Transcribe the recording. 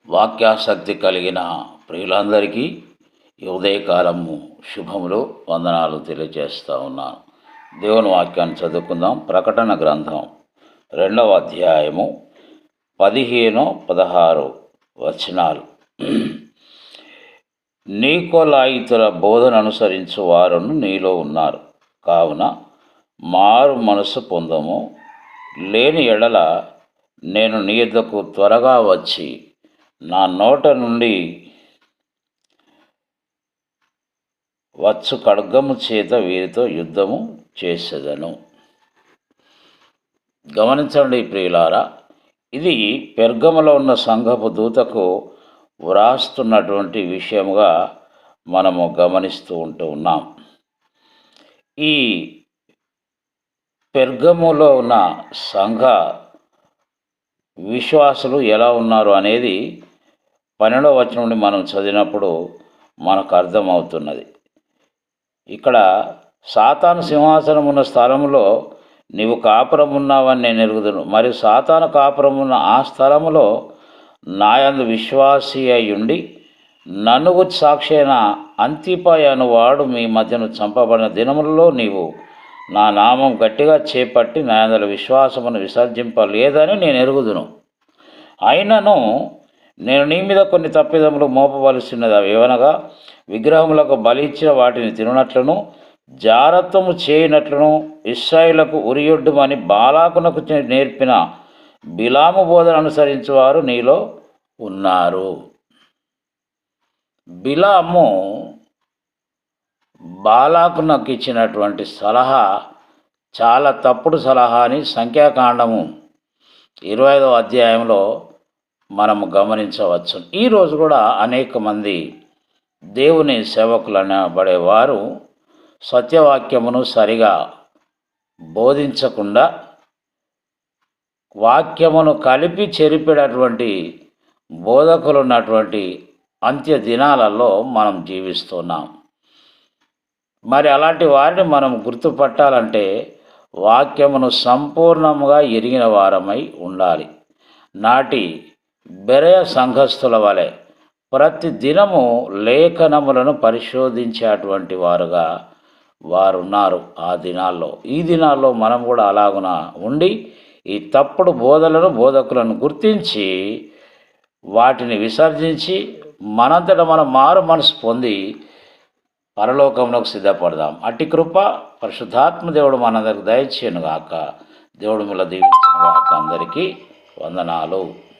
వాక్యాసక్తి కలిగిన ప్రియులందరికీ ఈ ఉదయకాలము శుభములు వందనాలు తెలియజేస్తూ ఉన్నాను. దేవుని వాక్యాన్ని చదువుకుందాం. ప్రకటన గ్రంథం 2వ అధ్యాయము 15-16 వచనాలు. నీకొలాయితుల బోధన అనుసరించు వారును నీలో ఉన్నారు, కావున మారు మనసు పొందము. లేని ఎడల నేను నీ యొద్దకు త్వరగా వచ్చి నా నోట నుండి వచ్చు ఖడ్గము చేత వీరితో యుద్ధము చేసేదను. గమనించండి ప్రియులారా, ఇది పెర్గములో ఉన్న సంఘపు దూతకు వ్రాస్తున్నటువంటి విషయముగా మనము గమనిస్తూ ఉన్నాం. ఈ పెర్గములో ఉన్న సంఘ విశ్వాసులు ఎలా ఉన్నారు అనేది 12వ వచనం నుండి మనం చదివినప్పుడు మనకు అర్థమవుతున్నది. ఇక్కడ సాతాను సింహాసనం ఉన్న స్థలంలో నీవు కాపురం ఉన్నావని నేను ఎరుగుదును, మరియు సాతాను కాపురం ఉన్న ఆ స్థలములో నాయందు విశ్వాసి అయ్యుండి నన్ను గురించి సాక్షి అయిన అంతిపై అనువాడు మీ మధ్యను చంపబడిన దినములలో నీవు నా నామం గట్టిగా చేపట్టి నాయందుల విశ్వాసమును విసర్జింపలేదని నేను ఎరుగుదును. అయినను నేను నీ మీద కొన్ని తప్పిదములు మోపవలసినది. అవి ఏవనగా, విగ్రహములకు బలి ఇచ్చిన వాటిని తిననట్లును, జారత్వము చేయనట్లును, ఇశ్రాయేలుకు ఉరియొడ్డుమని బాలాకునకు నేర్పిన బిలాము బోధన అనుసరించువారు నీలో ఉన్నారు. బిలాము బాలాకునకు ఇచ్చినటువంటి సలహా చాలా తప్పుడు సలహా అని సంఖ్యాకాండము 25వ అధ్యాయంలో మనము గమనించవచ్చు. ఈరోజు కూడా అనేక మంది దేవుని సేవకులు అనబడేవారు సత్యవాక్యమును సరిగా బోధించకుండా వాక్యమును కలిపి చెరిపేటటువంటి బోధకులు ఉన్నటువంటి అంత్య దినాలలో మనం జీవిస్తున్నాం. మరి అలాంటి వారిని మనం గుర్తుపట్టాలంటే వాక్యమును సంపూర్ణముగా ఎరిగిన వారమై ఉండాలి. నాటి బెరయ సంఘస్థుల వలె ప్రతి దినము లేఖనములను పరిశోధించేటువంటి వారుగా వారున్నారు ఆ దినాల్లో. ఈ దినాల్లో మనం కూడా అలాగున ఉండి ఈ తప్పుడు బోధకులను గుర్తించి వాటిని విసర్జించి మనంతట మనం మారు మనసు పొంది పరలోకమునకు సిద్ధపడదాం. అట్టి కృప పరిశుద్ధాత్మ దేవుడు మనందరికి దయచేయను గాక. దేవుడు మిమ్మల్ని దీవించును గాక. అందరికీ వందనాలు.